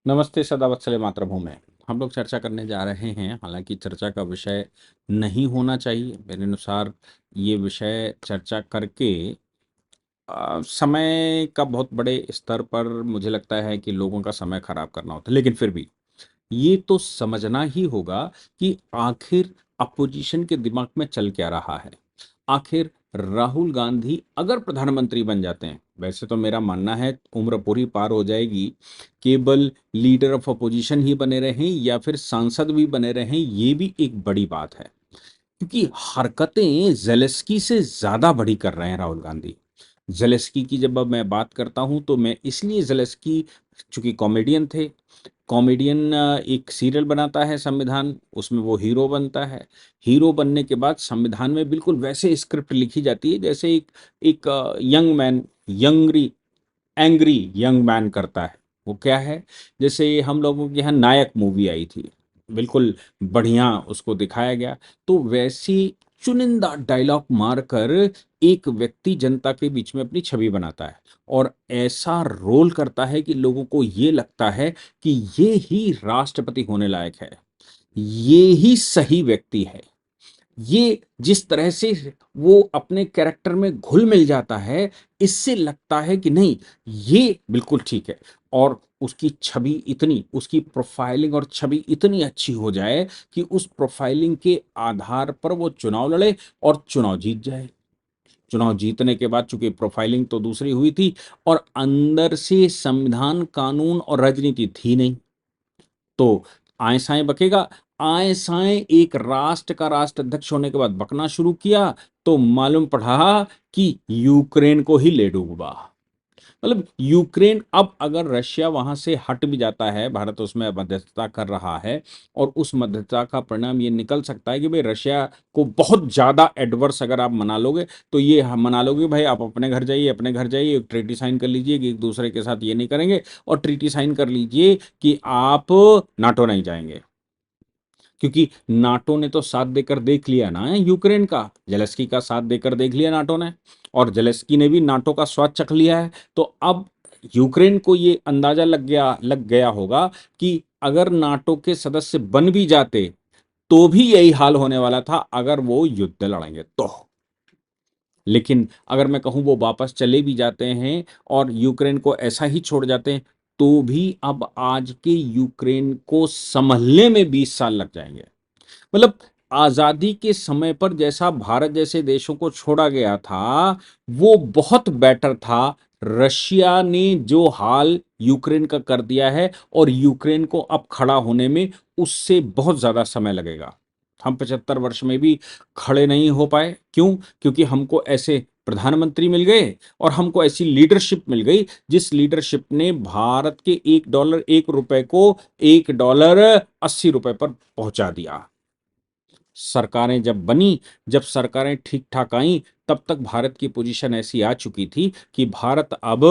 नमस्ते सदा वत्सले मातृभूमि। हम लोग चर्चा करने जा रहे हैं, हालांकि चर्चा का विषय नहीं होना चाहिए मेरे अनुसार। ये विषय चर्चा करके समय का बहुत बड़े स्तर पर मुझे लगता है कि लोगों का समय खराब करना होता है, लेकिन फिर भी ये तो समझना ही होगा कि आखिर अपोजिशन के दिमाग में चल क्या रहा है। आखिर राहुल गांधी अगर प्रधानमंत्री बन जाते हैं, वैसे तो मेरा मानना है उम्र पूरी पार हो जाएगी, केवल लीडर ऑफ अपोजिशन ही बने रहें या फिर सांसद भी बने रहें, ये भी एक बड़ी बात है। क्योंकि हरकतें ज़ेलेंस्की से ज़्यादा बड़ी कर रहे हैं राहुल गांधी। ज़ेलेंस्की की जब अब मैं बात करता हूँ तो मैं इसलिए ज़ेलेंस्की, चूँकि कॉमेडियन थे, कॉमेडियन एक सीरियल बनाता है संविधान, उसमें वो हीरो बनता है। हीरो बनने के बाद संविधान में बिल्कुल वैसे स्क्रिप्ट लिखी जाती है जैसे एक एक young man यंगरी angry young man करता है। वो क्या है, जैसे हम लोगों के यहाँ नायक मूवी आई थी, बिल्कुल बढ़िया उसको दिखाया गया। तो वैसी चुनिंदा डायलॉग मारकर एक व्यक्ति जनता के बीच में अपनी छवि बनाता है और ऐसा रोल करता है कि लोगों को ये लगता है कि ये ही राष्ट्रपति होने लायक है, ये ही सही व्यक्ति है। ये जिस तरह से वो अपने कैरेक्टर में घुल-मिल जाता है, इससे लगता है कि नहीं, ये बिल्कुल ठीक है। और उसकी छवि इतनी, उसकी प्रोफाइलिंग और छवि इतनी अच्छी हो जाए कि उस प्रोफाइलिंग के आधार पर वो चुनाव लड़े और चुनाव जीत जाए। चुनाव जीतने के बाद चूँकि प्रोफाइलिंग तो दूसरी हुई थी और अंदर से संविधान, कानून और राजनीति थी नहीं। तो आय-साय बकेगा। आय-साय एक राष्ट्र का राष्ट्राध्यक्ष होने के बाद बकना शुरू किया, तो मालूम पड़ा कि यूक्रेन को ही ले डूबा। मतलब यूक्रेन, अब अगर रशिया वहां से हट भी जाता है, भारत उसमें मध्यस्थता कर रहा है और उस मध्यस्थता का परिणाम ये निकल सकता है कि भाई रशिया को बहुत ज्यादा एडवर्स अगर आप मना लोगे, तो ये मना लोगे भाई आप अपने घर जाइए, अपने घर जाइए, एक ट्रीटी साइन कर लीजिए कि एक दूसरे के साथ ये नहीं करेंगे, और ट्रीटी साइन कर लीजिए कि आप नाटो नहीं जाएंगे। क्योंकि नाटो ने तो साथ देकर देख लिया ना यूक्रेन का, जेलेंस्की का साथ देकर देख लिया नाटो ने, और जेलेंस्की ने भी नाटो का स्वाद चख लिया है। तो अब यूक्रेन को ये अंदाजा लग गया होगा कि अगर नाटो के सदस्य बन भी जाते तो भी यही हाल होने वाला था अगर वो युद्ध लड़ेंगे तो। लेकिन अगर मैं कहूं वो वापस चले भी जाते हैं और यूक्रेन को ऐसा ही छोड़ जाते हैं, तो भी अब आज के यूक्रेन को संभलने में 20 साल लग जाएंगे। मतलब आजादी के समय पर जैसा भारत जैसे देशों को छोड़ा गया था, वो बहुत बेटर था। रशिया ने जो हाल यूक्रेन का कर दिया है, और यूक्रेन को अब खड़ा होने में उससे बहुत ज्यादा समय लगेगा। हम 75 वर्ष में भी खड़े नहीं हो पाए। क्यों? क्योंकि हमको ऐसे प्रधानमंत्री मिल गए और हमको ऐसी लीडरशिप मिल गई जिस लीडरशिप ने भारत के $1 1 रुपए को $1 80 पर पहुंचा दिया। सरकारें जब बनी, जब सरकारें ठीक-ठाक आईं, तब तक भारत की पोजीशन ऐसी आ चुकी थी कि भारत अब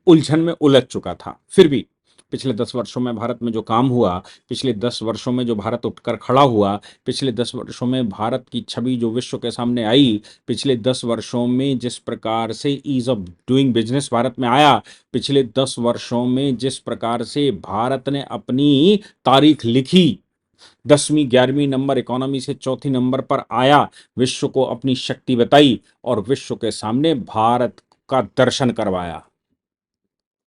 उलझन में उलझ चुका था। फिर भी पिछले 10 वर्षों में भारत में जो काम हुआ, पिछले 10 वर्षों में जो भारत उठकर खड़ा हुआ, पिछले 10 वर्षों में भारत की छवि जो विश्व के सामने आई, पिछले 10 वर्षों में जिस प्रकार से ease of doing business Bharat में आया, पिछले 10 वर्षों में जिस प्रकार से भारत ने अपनी तारीख लिखी, 10वीं 11वीं नंबर इकोनॉमी से चौथी नंबर पर आया, विश्व को अपनी शक्ति बताई और विश्व के सामने भारत का दर्शन करवाया।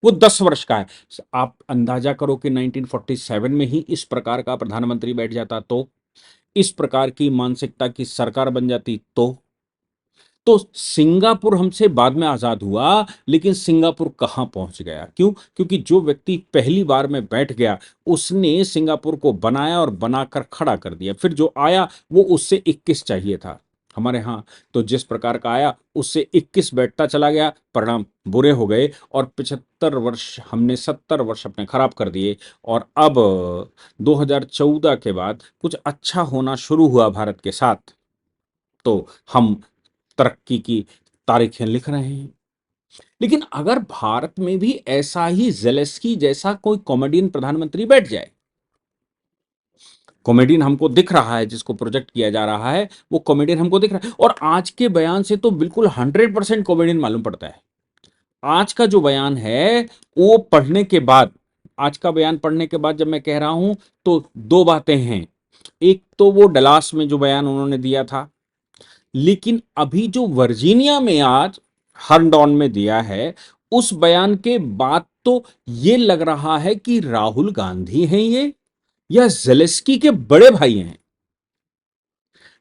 वो 10 वर्ष का है। आप अंदाजा करो कि 1947 में ही इस प्रकार का प्रधानमंत्री बैठ जाता तो, इस प्रकार की मानसिकता की सरकार बन जाती तो सिंगापुर हमसे बाद में आजाद हुआ, लेकिन सिंगापुर कहाँ पहुंच गया? क्यों? क्योंकि जो व्यक्ति पहली बार में बैठ गया, उसने सिंगापुर को बनाया और बनाकर खड़ा कर दिया। फिर जो आया वो उससे 21 चाहिए था। हमारे यहाँ तो जिस प्रकार का आया उससे 21 बैठता चला गया, परिणाम बुरे हो गए और 75 वर्ष, हमने 70 वर्ष अपने खराब कर दिए। और अब 2014 के बाद कुछ अच्छा होना शुरू हुआ भारत के साथ, तो हम तरक्की की तारीखें लिख रहे हैं। लेकिन अगर भारत में भी ऐसा ही ज़ेलेंस्की जैसा कोई कॉमेडियन प्रधानमंत्री बैठ जाए, कॉमेडियन हमको दिख रहा है, जिसको प्रोजेक्ट किया जा रहा है, वो कॉमेडियन हमको दिख रहा है और आज के बयान से तो बिल्कुल 100% कॉमेडियन मालूम पड़ता है। आज का जो बयान है वो पढ़ने के बाद, आज का बयान पढ़ने के बाद जब मैं कह रहा हूं तो दो बातें हैं। एक तो वो डलास में जो बयान उन्होंने दिया था, लेकिन अभी जो वर्जीनिया में आज हरडॉन में दिया है, उस बयान के बाद तो ये लग रहा है कि राहुल गांधी हैं ये, या जेलेंस्की के बड़े भाई हैं।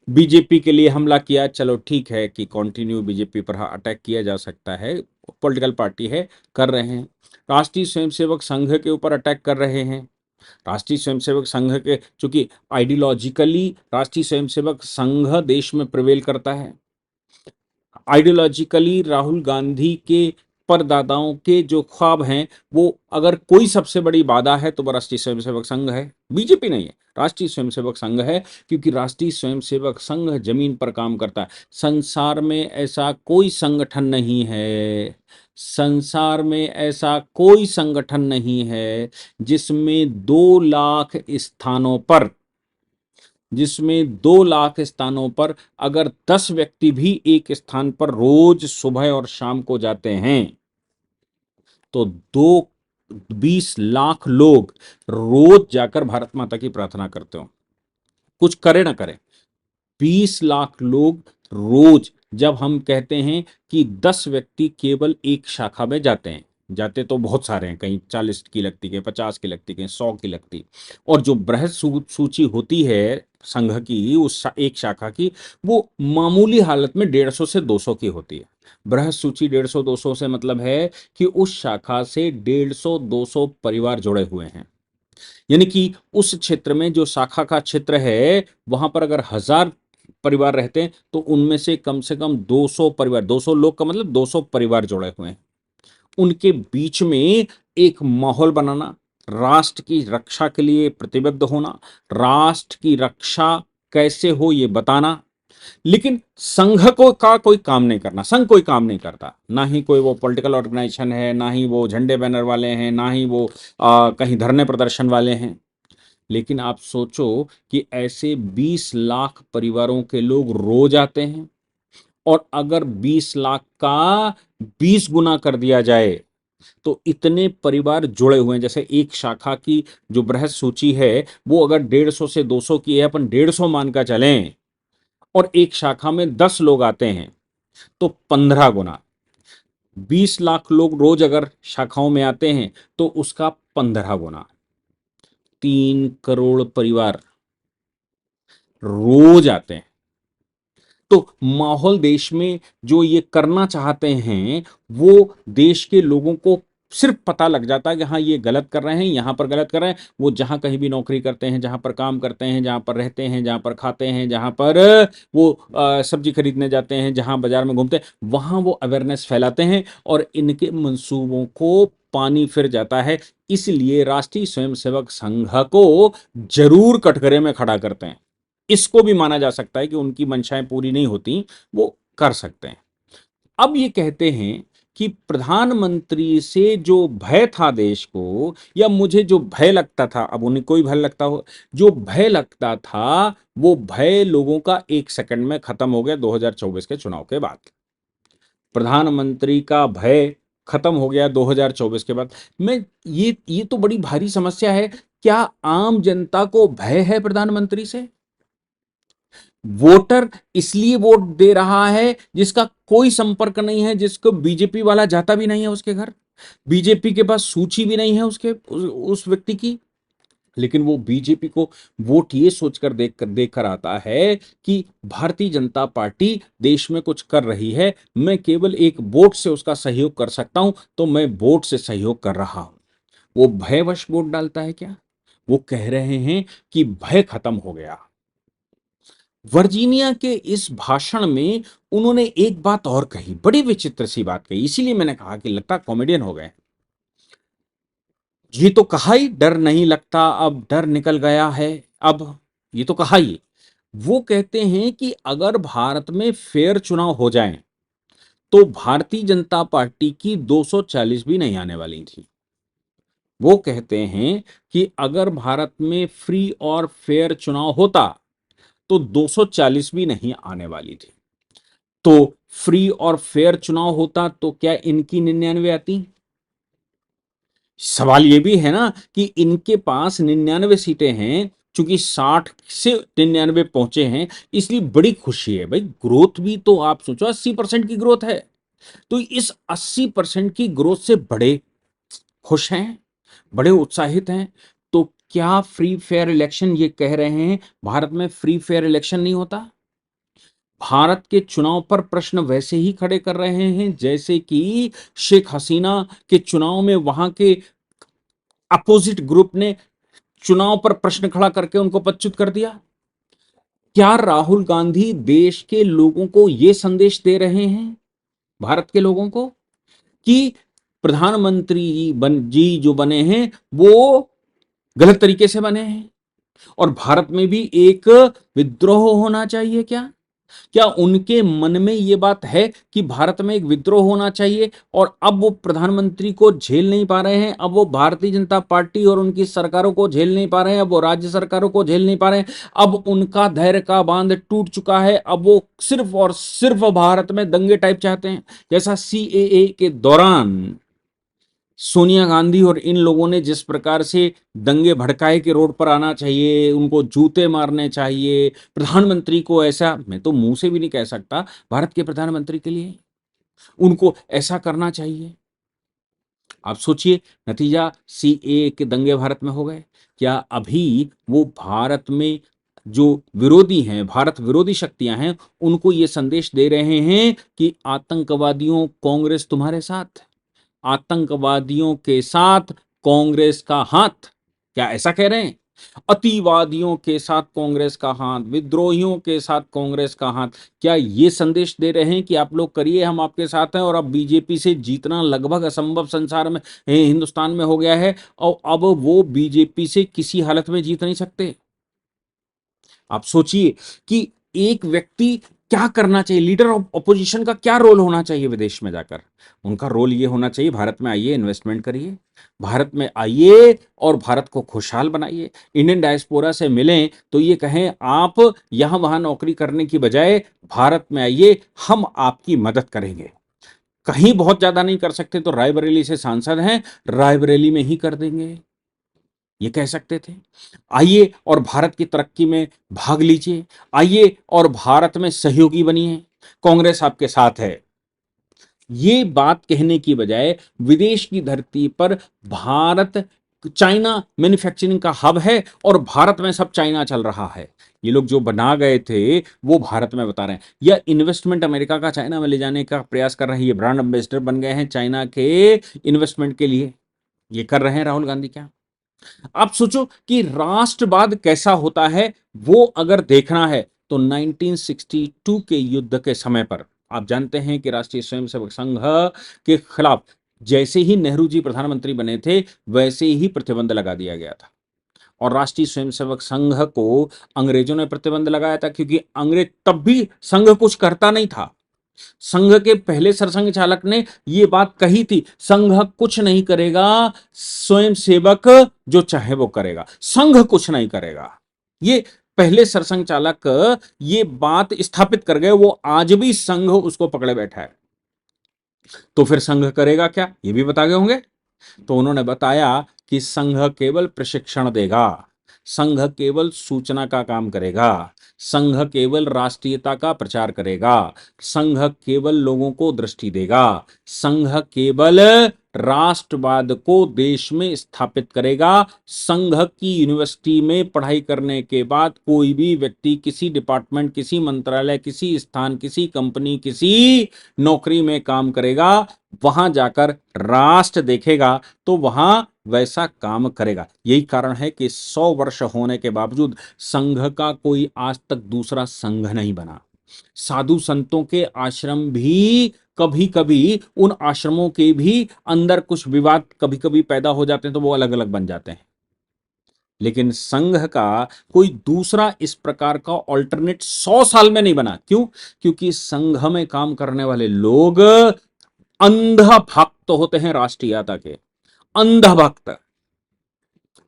बीजेपी के लिए हमला किया, चलो ठीक है कि कंटिन्यू बीजेपी पर अटैक किया जा सकता है, पॉलिटिकल पार्टी है, कर रहे हैं। राष्ट्रीय स्वयंसेवक संघ के ऊपर अटैक कर रहे हैं। राष्ट्रीय स्वयंसेवक संघ के, चूंकि आइडियोलॉजिकली राष्ट्रीय स्वयंसेवक संघ देश में प्रिवेल करता है, आइडियोलॉजिकली राहुल गांधी के परदादाओं के जो ख्वाब हैं, वो अगर कोई सबसे बड़ी बाधा है तो वो राष्ट्रीय स्वयंसेवक संघ है, बीजेपी नहीं है, राष्ट्रीय स्वयंसेवक संघ है। क्योंकि राष्ट्रीय स्वयंसेवक संघ जमीन पर काम करता है। संसार में ऐसा कोई संगठन नहीं है, संसार में ऐसा कोई संगठन नहीं है जिसमें 2 लाख स्थानों पर, जिसमें 2 लाख स्थानों पर अगर 10 व्यक्ति भी एक स्थान पर रोज सुबह और शाम को जाते हैं तो 20 लाख लोग रोज जाकर भारत माता की प्रार्थना करते हो, कुछ करे ना करे। 20 लाख लोग रोज, जब हम कहते हैं कि 10 व्यक्ति केवल एक शाखा में जाते हैं, जाते तो बहुत सारे हैं, कहीं 40 की लगती, कहीं 50 की लगती, कहीं 100 की लगती, और जो बृहद सूची होती है संघ की, उस एक शाखा की, वो मामूली हालत में 150 से 200 की होती है। बृहद सूची 150 200 से मतलब है कि उस शाखा से 150 200 परिवार जुड़े हुए हैं। यानी कि उस क्षेत्र में, जो शाखा का क्षेत्र है, वहां पर अगर 1000 परिवार रहते हैं तो उनमें से कम 200 परिवार, 200 लोग का मतलब 200 परिवार जुड़े हुए हैं। उनके बीच में एक माहौल बनाना, राष्ट्र की रक्षा के लिए प्रतिबद्ध होना, राष्ट्र की रक्षा कैसे हो ये बताना। लेकिन संघ को का कोई काम नहीं करना, संघ कोई काम नहीं करता, ना ही कोई वो पॉलिटिकल ऑर्गेनाइजेशन है, ना ही वो झंडे बैनर वाले हैं, ना ही वो कहीं धरने प्रदर्शन वाले हैं। लेकिन आप सोचो कि ऐसे 20 लाख परिवारों के लोग रोज आते हैं, और अगर 20 लाख का 20 गुना कर दिया जाए तो इतने परिवार जुड़े हुए हैं। जैसे एक शाखा की जो बृहद सूची है वो अगर 150 से 200 की है, अपन 150 मान का चलें, और एक शाखा में 10 लोग आते हैं तो 15 गुना। 20 लाख लोग रोज अगर शाखाओं में आते हैं तो उसका 15 गुना, 3 करोड़ परिवार रोज आते हैं। तो माहौल देश में जो ये करना चाहते हैं, वो देश के लोगों को सिर्फ पता लग जाता है कि हाँ ये गलत कर रहे हैं, यहां पर गलत कर रहे हैं। वो जहां कहीं भी नौकरी करते हैं, जहां पर काम करते हैं, जहां पर रहते हैं, जहां पर खाते हैं, जहां पर वो सब्जी खरीदने जाते हैं, जहां बाजार में घूमते हैं, वहां वो अवेयरनेस फैलाते हैं और इनके मंसूबों को पानी फिर जाता है। इसलिए राष्ट्रीय स्वयंसेवक संघ को जरूर कटघरे में खड़ा करते हैं। इसको भी माना जा सकता है कि उनकी मंशाएं पूरी नहीं होती, वो कर सकते हैं। अब ये कहते हैं कि प्रधानमंत्री से जो भय था देश को, या मुझे जो भय लगता था, अब उन्हें कोई भय लगता हो, जो भय लगता था वो भय लोगों का 1 सेकंड में खत्म हो गया 2024 के चुनाव के बाद। प्रधानमंत्री का भय खत्म हो गया 2024 के बाद। मैं ये तो बड़ी भारी समस्या है। क्या आम जनता को भय है प्रधानमंत्री से? वोटर इसलिए वोट दे रहा है जिसका कोई संपर्क नहीं है, जिसको बीजेपी वाला जाता भी नहीं है उसके घर, बीजेपी के पास सूची भी नहीं है उसके उस व्यक्ति की, लेकिन वो बीजेपी को वोट ये सोचकर देकर आता है कि भारतीय जनता पार्टी देश में कुछ कर रही है, मैं केवल एक वोट से उसका सहयोग कर सकता हूं, तो मैं वोट से सहयोग कर रहा हूं। वो भयवश वोट डालता है क्या? वो कह रहे हैं कि भय खत्म हो गया। वर्जीनिया के इस भाषण में उन्होंने एक बात और कही, बड़ी विचित्र सी बात कही, इसीलिए मैंने कहा कि लगता कॉमेडियन हो गए। ये तो कहा ही डर नहीं लगता, अब डर निकल गया है, अब ये तो कहा ही। वो कहते हैं कि अगर भारत में फेयर चुनाव हो जाएं तो भारतीय जनता पार्टी की 240 भी नहीं आने वाली थी। वो कहते हैं कि अगर भारत में फ्री और फेयर चुनाव होता तो 240 भी नहीं आने वाली थी। तो फ्री और फेयर चुनाव होता तो क्या इनकी 99 आती? सवाल ये भी है ना कि इनके पास 99 सीटें हैं, चूंकि 60 से 99 पहुंचे हैं, इसलिए बड़ी खुशी है भाई। ग्रोथ भी तो आप सोचो, 80% की ग्रोथ है। तो इस 80% की ग्रोथ से बड़े खुश हैं, बड़े उत्साहित हैं। तो क्या फ्री फेयर इलेक्शन, ये कह रहे हैं भारत में फ्री फेयर इलेक्शन नहीं होता? भारत के चुनाव पर प्रश्न वैसे ही खड़े कर रहे हैं जैसे कि शेख हसीना के चुनाव में वहां के अपोजिट ग्रुप ने चुनाव पर प्रश्न खड़ा करके उनको पदच्युत कर दिया। क्या राहुल गांधी देश के लोगों को यह संदेश दे रहे हैं, भारत के लोगों को, कि प्रधानमंत्री जी जो बने हैं वो गलत तरीके से बने हैं और भारत में भी एक विद्रोह होना चाहिए? क्या क्या उनके मन में यह बात है कि भारत में एक विद्रोह होना चाहिए? और अब वो प्रधानमंत्री को झेल नहीं पा रहे हैं, अब वो भारतीय जनता पार्टी और उनकी सरकारों को झेल नहीं पा रहे हैं, अब वो राज्य सरकारों को झेल नहीं पा रहे हैं, अब उनका धैर्य का बांध टूट चुका है, अब वो सिर्फ और सिर्फ भारत में दंगे टाइप चाहते हैं, जैसा सीएए के दौरान सोनिया गांधी और इन लोगों ने जिस प्रकार से दंगे भड़काए कि रोड पर आना चाहिए, उनको जूते मारने चाहिए, प्रधानमंत्री को ऐसा, मैं तो मुंह से भी नहीं कह सकता भारत के प्रधानमंत्री के लिए उनको ऐसा करना चाहिए। आप सोचिए, नतीजा सीए के दंगे भारत में हो गए। क्या अभी वो भारत में जो विरोधी हैं, भारत विरोधी शक्तियां हैं, उनको ये संदेश दे रहे हैं कि आतंकवादियों कांग्रेस तुम्हारे साथ, आतंकवादियों के साथ कांग्रेस का हाथ? क्या ऐसा कह रहे हैं? अतिवादियों के साथ कांग्रेस का हाथ, विद्रोहियों के साथ कांग्रेस का हाथ? क्या ये संदेश दे रहे हैं कि आप लोग करिए, हम आपके साथ हैं, और अब बीजेपी से जीतना लगभग असंभव संसार में, हिंदुस्तान में हो गया है, और अब वो बीजेपी से किसी हालत में जीत नहीं सकते? आप सोचिए कि एक व्यक्ति क्या करना चाहिए, लीडर ऑफ ऑपोजिशन का क्या रोल होना चाहिए विदेश में जाकर? उनका रोल ये होना चाहिए, भारत में आइए, इन्वेस्टमेंट करिए, भारत में आइए और भारत को खुशहाल बनाइए। इंडियन डायस्पोरा से मिलें तो ये कहें, आप यहां वहां नौकरी करने की बजाय भारत में आइए, हम आपकी मदद करेंगे। कहीं बहुत ज्यादा नहीं कर सकते तो रायबरेली से सांसद हैं, रायबरेली में ही कर देंगे, ये कह सकते थे। आइए और भारत की तरक्की में भाग लीजिए, आइए और भारत में सहयोगी बनिए, कांग्रेस आपके साथ है। ये बात कहने की बजाय विदेश की धरती पर भारत चाइना मैन्युफैक्चरिंग का हब है और भारत में सब चाइना चल रहा है, ये लोग जो बना गए थे वो भारत में बता रहे हैं, या इन्वेस्टमेंट अमेरिका का चाइना में ले जाने का प्रयास कर रहे हैं, ये ब्रांड एम्बेसडर बन गए हैं चाइना के इन्वेस्टमेंट के लिए, ये कर रहे हैं राहुल गांधी। क्या आप सोचो कि राष्ट्रवाद कैसा होता है, वो अगर देखना है तो 1962 के युद्ध के समय पर आप जानते हैं कि राष्ट्रीय स्वयंसेवक संघ के खिलाफ जैसे ही नेहरू जी प्रधानमंत्री बने थे वैसे ही प्रतिबंध लगा दिया गया था, और राष्ट्रीय स्वयंसेवक संघ को अंग्रेजों ने प्रतिबंध लगाया था, क्योंकि अंग्रेज तब भी संघ कुछ करता नहीं था। संघ के पहले सरसंघ चालक ने यह बात कही थी, संघ कुछ नहीं करेगा, स्वयं सेवक जो चाहे वो करेगा, संघ कुछ नहीं करेगा। ये पहले सरसंघ चालक ये बात स्थापित कर गए, वो आज भी संघ उसको पकड़े बैठा है। तो फिर संघ करेगा क्या, ये भी बता गए होंगे। तो उन्होंने बताया कि संघ केवल प्रशिक्षण देगा, संघ केवल सूचना का काम करेगा, संघ केवल राष्ट्रीयता का प्रचार करेगा, संघ केवल लोगों को दृष्टि देगा, संघ केवल राष्ट्रवाद को देश में स्थापित करेगा। संघ की यूनिवर्सिटी में पढ़ाई करने के बाद कोई भी व्यक्ति किसी डिपार्टमेंट, किसी मंत्रालय, किसी स्थान, किसी कंपनी, किसी नौकरी में काम करेगा, वहां जाकर राष्ट्र देखेगा तो वहां वैसा काम करेगा। यही कारण है कि 100 वर्ष होने के बावजूद संघ का कोई आज तक दूसरा संघ नहीं बना। साधु संतों के आश्रम भी कभी कभी, उन आश्रमों के भी अंदर कुछ विवाद कभी कभी पैदा हो जाते हैं तो वो अलग अलग बन जाते हैं, लेकिन संघ का कोई दूसरा इस प्रकार का ऑल्टरनेट 100 साल में नहीं बना। क्यों? क्योंकि संघ में काम करने वाले लोग अंध भक्त होते हैं राष्ट्रीयता के, अंध भक्त।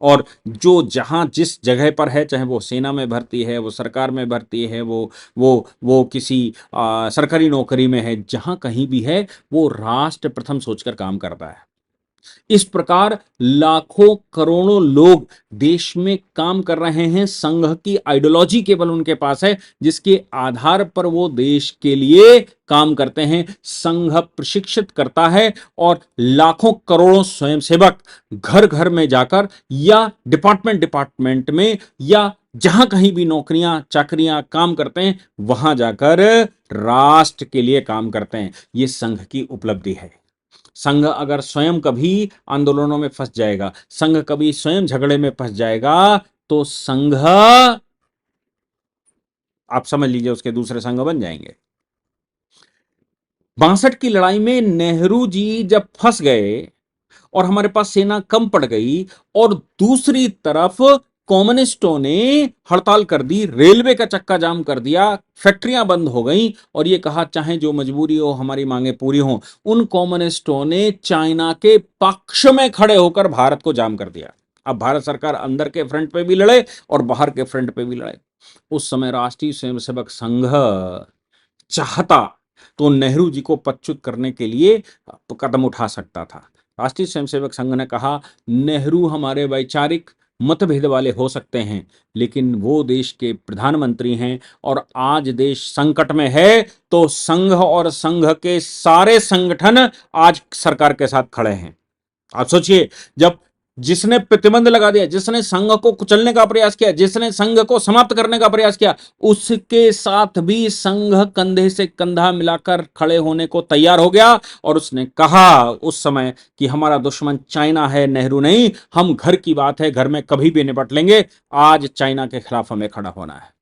और जो जहाँ जिस जगह पर है, चाहे वो सेना में भर्ती है, वो सरकार में भर्ती है, वो किसी सरकारी नौकरी में है, जहाँ कहीं भी है, वो राष्ट्र प्रथम सोचकर काम करता है। इस प्रकार लाखों करोड़ों लोग देश में काम कर रहे हैं। संघ की आइडियोलॉजी केवल उनके पास है जिसके आधार पर वो देश के लिए काम करते हैं। संघ प्रशिक्षित करता है और लाखों करोड़ों स्वयंसेवक घर घर में जाकर या डिपार्टमेंट डिपार्टमेंट में या जहां कहीं भी नौकरियां चाकरियां काम करते हैं, वहां जाकर राष्ट्र के लिए काम करते हैं। ये संघ की उपलब्धि है। संघ अगर स्वयं कभी आंदोलनों में फंस जाएगा, संघ कभी स्वयं झगड़े में फंस जाएगा, तो संघ, आप समझ लीजिए, उसके दूसरे संघ बन जाएंगे। 62 की लड़ाई में नेहरू जी जब फंस गए और हमारे पास सेना कम पड़ गई और दूसरी तरफ कम्युनिस्टों ने हड़ताल कर दी, रेलवे का चक्का जाम कर दिया, फैक्ट्रियां बंद हो गई और ये कहा चाहे जो मजबूरी हो हमारी मांगे पूरी हो, उन कम्युनिस्टों ने चाइना के पक्ष में खड़े होकर भारत को जाम कर दिया। अब भारत सरकार अंदर के फ्रंट पे भी लड़े और बाहर के फ्रंट पे भी लड़े। उस समय राष्ट्रीय स्वयंसेवक संघ चाहता तो नेहरू जी को पदच्युत करने के लिए कदम उठा सकता था। राष्ट्रीय स्वयंसेवक संघ ने कहा, नेहरू हमारे वैचारिक मतभेद वाले हो सकते हैं, लेकिन वो देश के प्रधानमंत्री हैं और आज देश संकट में है, तो संघ और संघ के सारे संगठन आज सरकार के साथ खड़े हैं। आप सोचिए, जब जिसने प्रतिबंध लगा दिया, जिसने संघ को कुचलने का प्रयास किया, जिसने संघ को समाप्त करने का प्रयास किया, उसके साथ भी संघ कंधे से कंधा मिलाकर खड़े होने को तैयार हो गया और उसने कहा उस समय कि हमारा दुश्मन चाइना है, नेहरू नहीं। हम घर की बात है, घर में कभी भी निपट लेंगे। आज चाइना के खिलाफ हमें खड़ा होना है।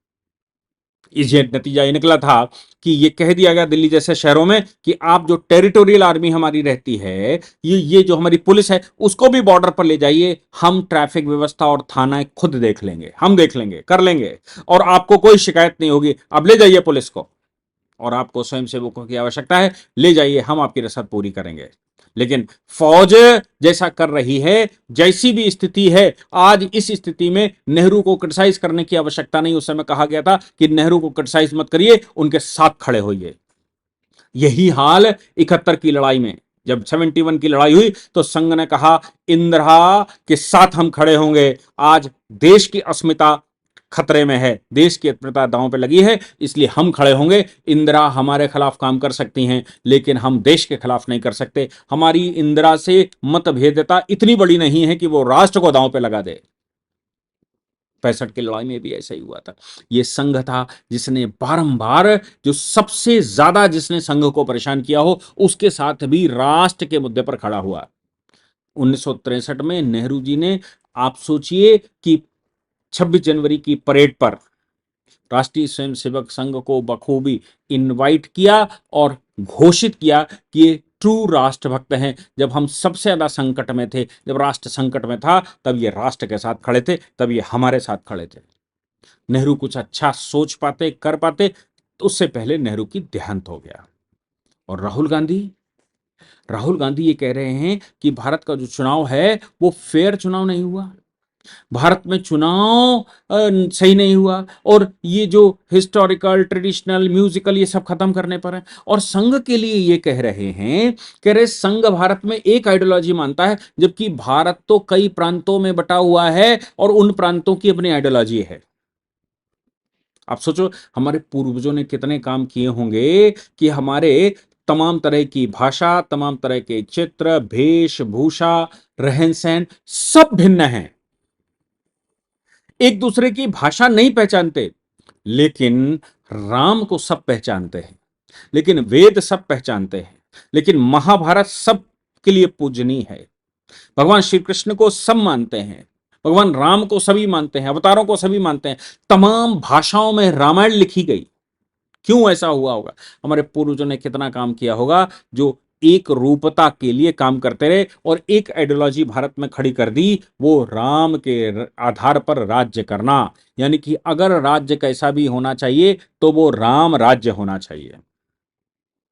इस नतीजा ये निकला था कि ये कह दिया गया दिल्ली जैसे शहरों में कि आप जो टेरिटोरियल आर्मी हमारी रहती है, ये जो हमारी पुलिस है, उसको भी बॉर्डर पर ले जाइए। हम ट्रैफिक व्यवस्था और थाना खुद देख लेंगे, हम देख लेंगे, कर लेंगे, और आपको कोई शिकायत नहीं होगी। अब ले जाइए पुलिस को, और आपको स्वयंसेवकों की आवश्यकता है, ले जाइए, हम आपकी रसद पूरी करेंगे। लेकिन फौज जैसा कर रही है, जैसी भी स्थिति है, आज इस स्थिति में नेहरू को क्रिटिसाइज करने की आवश्यकता नहीं। उस समय कहा गया था कि नेहरू को क्रिटिसाइज मत करिए, उनके साथ खड़े होइए। यही हाल 71 की लड़ाई में, जब 71 की लड़ाई हुई तो संघ ने कहा इंदिरा के साथ हम खड़े होंगे। आज देश की अस्मिता खतरे में है, देश की अस्मिता दांव पे लगी है, इसलिए हम खड़े होंगे। इंदिरा हमारे खिलाफ काम कर सकती हैं, लेकिन हम देश के खिलाफ नहीं कर सकते। हमारी इंदिरा से मतभेदता इतनी बड़ी नहीं है कि वो राष्ट्र को दांव पे लगा दे। 65 की लड़ाई में भी ऐसा ही हुआ था। ये संघ था जिसने बारंबार, जो सबसे ज्यादा जिसने संघ को परेशान किया हो, उसके साथ भी राष्ट्र के मुद्दे पर खड़ा हुआ। 1963 में नेहरू जी ने, आप सोचिए कि 26 जनवरी की परेड पर राष्ट्रीय स्वयंसेवक संघ को बखूबी इनवाइट किया और घोषित किया कि ये ट्रू राष्ट्रभक्त हैं। जब हम सबसे ज्यादा संकट में थे, जब राष्ट्र संकट में था, तब ये राष्ट्र के साथ खड़े थे, तब ये हमारे साथ खड़े थे। नेहरू कुछ अच्छा सोच पाते, कर पाते, तो उससे पहले नेहरू की देहांत हो गया। और राहुल गांधी ये कह रहे हैं कि भारत का जो चुनाव है वो फेयर चुनाव नहीं हुआ, भारत में चुनाव सही नहीं हुआ, और ये जो हिस्टोरिकल, ट्रेडिशनल, म्यूजिकल, ये सब खत्म करने पर है। और संघ के लिए ये कह रहे हैं, कह रहे संघ भारत में एक आइडियोलॉजी मानता है, जबकि भारत तो कई प्रांतों में बटा हुआ है और उन प्रांतों की अपनी आइडियोलॉजी है। आप सोचो, हमारे पूर्वजों ने कितने काम किए होंगे कि हमारे तमाम तरह की भाषा, तमाम तरह के चित्र, वेशभूषा, रहन सहन सब भिन्न हैं, एक दूसरे की भाषा नहीं पहचानते, लेकिन राम को सब पहचानते हैं, लेकिन वेद सब पहचानते हैं, लेकिन महाभारत सब के लिए पूजनीय है। भगवान श्री कृष्ण को सब मानते हैं, भगवान राम को सभी मानते हैं, अवतारों को सभी मानते हैं। तमाम भाषाओं में रामायण लिखी गई। क्यों ऐसा हुआ होगा? हमारे पूर्वजों ने कितना काम किया होगा, जो एक रूपता के लिए काम करते रहे और एक आइडियोलॉजी भारत में खड़ी कर दी, वो राम के आधार पर राज्य करना। यानी कि अगर राज्य कैसा भी होना चाहिए तो वो राम राज्य होना चाहिए।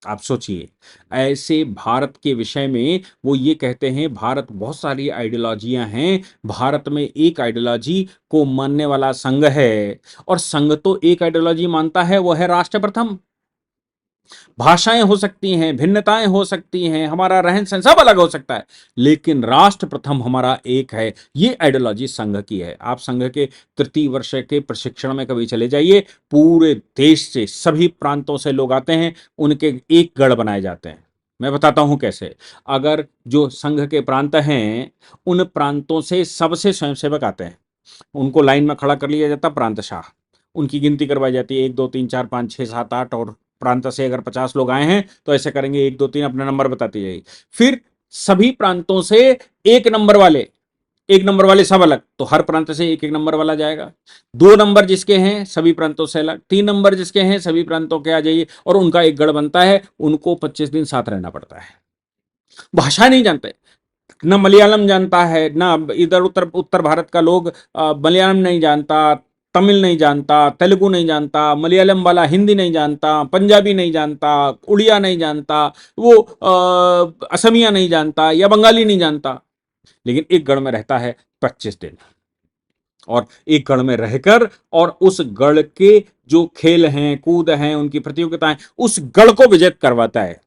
आप सोचिए, ऐसे भारत के विषय में वो ये कहते हैं भारत बहुत सारी आइडियोलॉजियाँ हैं, भारत में एक आइडियोलॉजी को मानने वाला संघ है और संघ तो एक आइडियोलॉजी मानता है, वो है राष्ट्र प्रथम। भाषाएं हो सकती हैं, भिन्नताएं हो सकती हैं, हमारा रहन सहन सब अलग हो सकता है, लेकिन राष्ट्र प्रथम हमारा एक है। ये आइडियोलॉजी संघ की है। आप संघ के तृतीय वर्ष के प्रशिक्षण में कभी चले जाइए, पूरे देश से सभी प्रांतों से लोग आते हैं, उनके एक गढ़ बनाए जाते हैं। मैं बताता हूं कैसे। अगर जो संघ के प्रांत हैं, उन प्रांतों से सबसे स्वयंसेवक आते हैं, उनको लाइन में खड़ा कर लिया जाता, प्रांत शाह, उनकी गिनती करवाई जाती है, 1 2 3 4 5 6 7 8, और प्रांत से अगर 50 लोग आए हैं तो ऐसे करेंगे, 1 2 3 अपना नंबर बताती जाएगी। फिर सभी प्रांतों से एक नंबर वाले, एक नंबर वाले सब अलग, तो हर प्रांत से एक एक नंबर वाला जाएगा। 2 नंबर जिसके हैं सभी प्रांतों से अलग, 3 नंबर जिसके हैं सभी प्रांतों के आ जाइए, और उनका एक गढ़ बनता है। उनको 25 दिन साथ रहना पड़ता है। भाषा नहीं जानते, न मलयालम जानता है, न इधर उत्तर उत्तर भारत का लोग मलयालम नहीं जानता, तमिल नहीं जानता, तेलुगु नहीं जानता, मलयालम वाला हिंदी नहीं जानता, पंजाबी नहीं जानता, उड़िया नहीं जानता, वो असमिया नहीं जानता या बंगाली नहीं जानता, लेकिन एक गढ़ में रहता है 25 दिन। और एक गढ़ में रहकर और उस गढ़ के जो खेल हैं, कूद हैं, उनकी प्रतियोगिताएं, उस गढ़ को विजित करवाता है।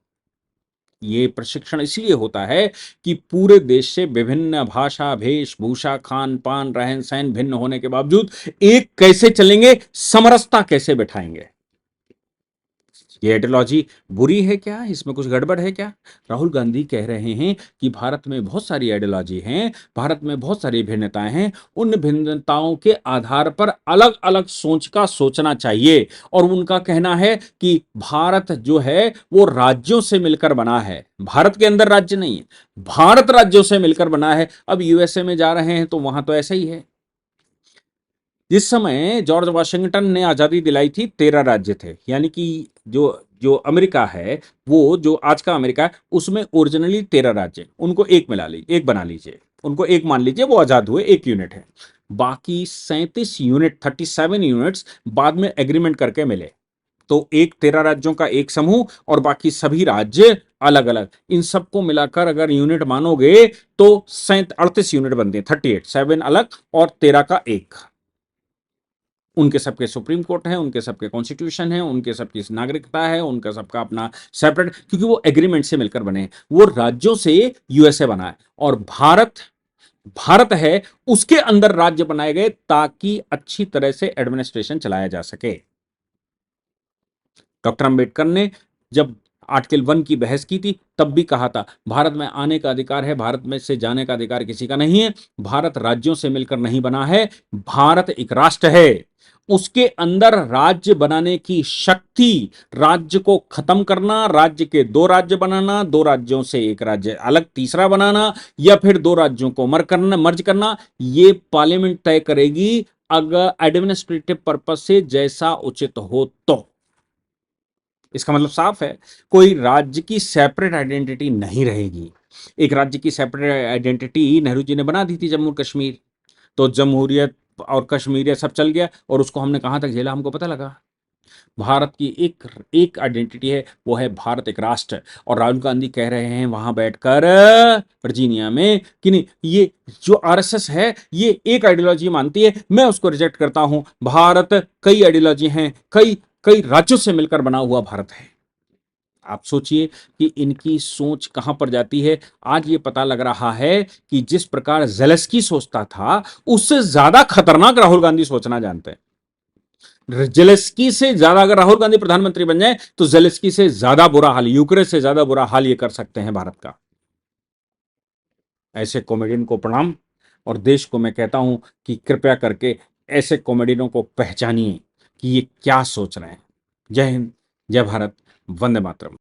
ये प्रशिक्षण इसलिए होता है कि पूरे देश से विभिन्न भाषा, वेशभूषा, खान पान, रहन सहन भिन्न होने के बावजूद एक कैसे चलेंगे, समरसता कैसे बैठाएंगे। ये आइडियोलॉजी बुरी है क्या? इसमें कुछ गड़बड़ है क्या? राहुल गांधी कह रहे हैं कि भारत में बहुत सारी आइडियोलॉजी हैं, भारत में बहुत सारी भिन्नताएं हैं, उन भिन्नताओं के आधार पर अलग अलग सोच का सोचना चाहिए। और उनका कहना है कि भारत जो है वो राज्यों से मिलकर बना है, भारत के अंदर राज्य नहीं है, भारत राज्यों से मिलकर बना है। अब यूएसए में जा रहे हैं तो वहां तो ऐसा ही है। जिस समय जॉर्ज वाशिंगटन ने आजादी दिलाई थी, 13 राज्य थे, यानी कि जो जो अमेरिका है, वो जो आज का अमेरिका है, उसमें ओरिजिनली 13 राज्य, उनको एक मिला लीजिए, एक बना लीजिए, उनको एक मान लीजिए, वो आजाद हुए, एक यूनिट है। बाकी 37 यूनिट, 37 यूनिट्स बाद में एग्रीमेंट करके मिले। तो एक 13 राज्यों का एक समूह और बाकी सभी राज्य अलग अलग, इन सबको मिलाकर अगर यूनिट मानोगे तो 38 यूनिट बनते हैं। 38, 7 अलग और 13 का एक। उनके सबके सुप्रीम कोर्ट है, उनके सबके कॉन्स्टिट्यूशन है, उनके सबकी नागरिकता है, उनका सबका अपना सेपरेट, क्योंकि वो एग्रीमेंट से मिलकर बने हैं, वो राज्यों से यूएसए बना है। और भारत, भारत है, उसके अंदर राज्य बनाए गए ताकि अच्छी तरह से एडमिनिस्ट्रेशन चलाया जा सके। डॉक्टर अंबेडकर ने जब आर्टिकल 1 की बहस की थी, तब भी कहा था भारत में आने का अधिकार है, भारत में से जाने का अधिकार किसी का नहीं है, भारत राज्यों से मिलकर नहीं बना है, भारत एक राष्ट्र है, उसके अंदर राज्य बनाने की शक्ति, राज्य को खत्म करना, राज्य के 2 राज्य बनाना, 2 राज्यों से एक राज्य अलग तीसरा बनाना, या फिर 2 राज्यों को मर्ज करना, ये पार्लियामेंट तय करेगी, अगर एडमिनिस्ट्रेटिव पर्पज से जैसा उचित हो तो। इसका मतलब साफ है, कोई राज्य की सेपरेट आइडेंटिटी नहीं रहेगी। एक राज्य की सेपरेट आइडेंटिटी नेहरू जी ने बना दी थी, जम्मू कश्मीर, तो जमहूरियत और कश्मीरियत सब चल गया, और उसको हमने कहां तक झेला हमको पता लगा। भारत की एक एक आइडेंटिटी है, वो है भारत एक राष्ट्र। और राहुल गांधी कह रहे हैं वहां बैठकर वर्जीनिया में कि नहीं, ये जो आरएसएस है ये एक आइडियोलॉजी मानती है, मैं उसको रिजेक्ट करता हूं। भारत कई आइडियोलॉजी हैं, कई कई राज्यों से मिलकर बना हुआ भारत है। आप सोचिए कि इनकी सोच कहां पर जाती है। आज ये पता लग रहा है कि जिस प्रकार जेलेस्की सोचता था, उससे ज्यादा खतरनाक राहुल गांधी सोचना जानते हैं। जेलेस्की से ज्यादा अगर राहुल गांधी प्रधानमंत्री बन जाए तो जेलेस्की से ज्यादा बुरा हाल, यूक्रेन से ज्यादा बुरा हाल ये कर सकते हैं भारत का। ऐसे कॉमेडियन को प्रणाम, और देश को मैं कहता हूं कि कृपया करके ऐसे कॉमेडियनों को पहचानिए कि ये क्या सोच रहे हैं। जय हिंद, जय भारत, वंदे मातरम।